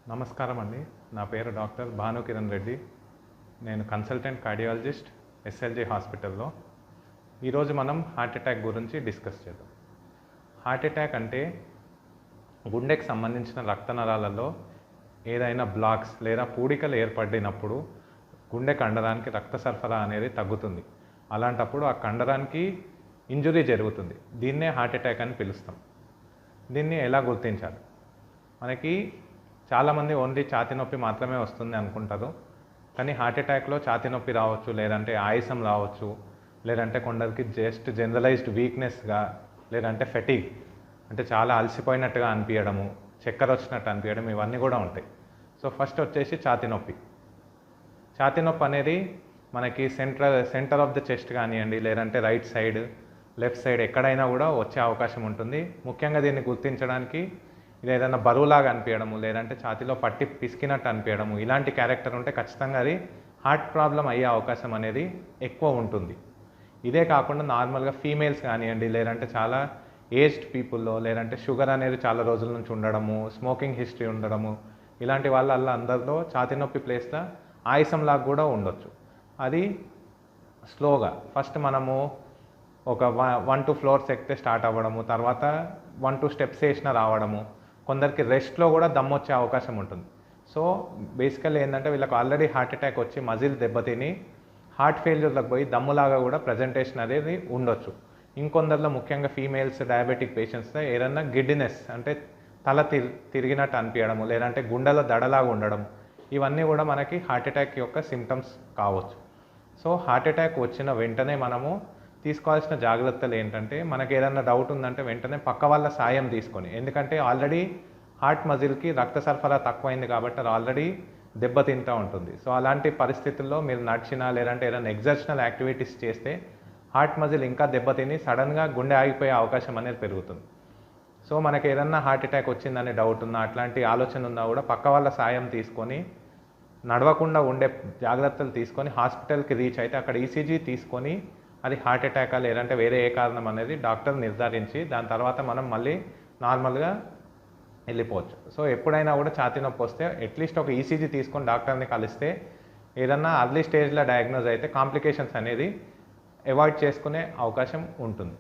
నమస్కారం అండి. నా పేరు డాక్టర్ భాను కిరణ్ రెడ్డి. నేను కన్సల్టెంట్ కార్డియాలజిస్ట్ ఎస్ఎల్జీ హాస్పిటల్లో. ఈరోజు మనం హార్ట్ అటాక్ గురించి డిస్కస్ చేద్దాం. హార్ట్ అటాక్ అంటే గుండెకి సంబంధించిన రక్త నరాలలో ఏదైనా బ్లాక్స్ లేదా పూడికలు ఏర్పడినప్పుడు గుండె కండరానికి రక్త సరఫరా అనేది తగ్గుతుంది. అలాంటప్పుడు ఆ కండరానికి ఇంజురీ జరుగుతుంది. దీన్నే హార్ట్ అటాక్ అని పిలుస్తాం. దీన్ని ఎలా గుర్తించాలి? మనకి చాలామంది ఓన్లీ ఛాతీ నొప్పి మాత్రమే వస్తుంది అనుకుంటారు. కానీ హార్ట్ అటాక్లో ఛాతీ నొప్పి రావచ్చు, లేదంటే ఆయాసం రావచ్చు, లేదంటే కొందరికి జస్ట్ జనరలైజ్డ్ వీక్నెస్గా, లేదంటే ఫెటిగ్ అంటే చాలా అలసిపోయినట్టుగా అనిపించడము, చక్కెర వచ్చినట్టు అనిపించడం, ఇవన్నీ కూడా ఉంటాయి. సో ఫస్ట్ వచ్చేసి ఛాతీ నొప్పి. ఛాతీ నొప్పి అనేది మనకి సెంటర్ ఆఫ్ ద చెస్ట్ కానివ్వండి, లేదంటే రైట్ సైడ్, లెఫ్ట్ సైడ్ ఎక్కడైనా కూడా వచ్చే అవకాశం ఉంటుంది. ముఖ్యంగా దీన్ని గుర్తించడానికి ఇది ఏదైనా బరువులాగా అనిపించడము, లేదంటే ఛాతీలో పట్టి పిసికినట్టు అనిపించడము, ఇలాంటి క్యారెక్టర్ ఉంటే ఖచ్చితంగా అది హార్ట్ ప్రాబ్లం అయ్యే అవకాశం అనేది ఎక్కువ ఉంటుంది. ఇదే కాకుండా నార్మల్గా ఫీమేల్స్ కానివ్వండి, లేదంటే చాలా ఏజ్డ్ పీపుల్లో, లేదంటే షుగర్ అనేది చాలా రోజుల నుంచి ఉండడము, స్మోకింగ్ హిస్టరీ ఉండడము, ఇలాంటి వాళ్ళ అందరిలో ఛాతీ నొప్పి ప్లేస్లో ఆయాసంలాగా కూడా ఉండొచ్చు. అది స్లోగా ఫస్ట్ మనము ఒక 1-2 ఫ్లోర్స్ ఎక్కితే స్టార్ట్ అవ్వడము, తర్వాత 1-2 స్టెప్స్ వేసినా రావడము, కొందరికి రెస్ట్లో కూడా దమ్ము వచ్చే అవకాశం ఉంటుంది. సో బేసికల్లీ ఏంటంటే వీళ్ళకి ఆల్రెడీ హార్ట్ అటాక్ వచ్చి మజిల్ దెబ్బతిని హార్ట్ ఫెయిల్యూర్లకు పోయి దమ్ములాగా కూడా ప్రజెంటేషన్ అనేది ఉండొచ్చు. ఇంకొందరిలో ముఖ్యంగా ఫీమేల్స్, డయాబెటిక్ పేషెంట్స్లో ఏదన్నా గిడ్డినెస్ అంటే తల తిరిగినట్టు అనిపించడము, లేదంటే గుండెలో దడలాగా ఉండడం, ఇవన్నీ కూడా మనకి హార్ట్ అటాక్ యొక్క సిమ్టమ్స్ కావచ్చు. సో హార్ట్ అటాక్ వచ్చిన వెంటనే మనము తీసుకోవాల్సిన జాగ్రత్తలు ఏంటంటే, మనకి ఏదైనా డౌట్ ఉందంటే వెంటనే పక్క వాళ్ళ సాయం తీసుకొని, ఎందుకంటే ఆల్రెడీ హార్ట్ మజిల్కి రక్త సరఫరా తక్కువైంది కాబట్టి అది ఆల్రెడీ దెబ్బతింటూ ఉంటుంది. సో అలాంటి పరిస్థితుల్లో మీరు నడిచినా, లేదంటే ఏదైనా ఎగ్జర్షనల్ యాక్టివిటీస్ చేస్తే హార్ట్ మజిల్ ఇంకా దెబ్బతిని సడన్గా గుండె ఆగిపోయే అవకాశం అనేది పెరుగుతుంది. సో మనకి ఏదన్నా హార్ట్ అటాక్ వచ్చిందనే డౌట్ ఉన్నా, అట్లాంటి ఆలోచన ఉన్నా కూడా పక్క వాళ్ళ సాయం తీసుకొని, నడవకుండా ఉండే జాగ్రత్తలు తీసుకొని హాస్పిటల్కి రీచ్ అయితే అక్కడ ఈసీజీ తీసుకొని అది హార్ట్ అటాకా లేదంటే వేరే ఏ కారణం అనేది డాక్టర్ నిర్ధారించి దాని తర్వాత మనం మళ్ళీ నార్మల్గా వెళ్ళిపోవచ్చు. సో ఎప్పుడైనా కూడా ఛాతీ నొప్పి వస్తే అట్లీస్ట్ ఒక ఈసీజీ తీసుకొని డాక్టర్ని కలిస్తే ఏదన్నా అర్లీ స్టేజ్లో డయాగ్నోజ్ అయితే కాంప్లికేషన్స్ అనేది అవాయిడ్ చేసుకునే అవకాశం ఉంటుంది.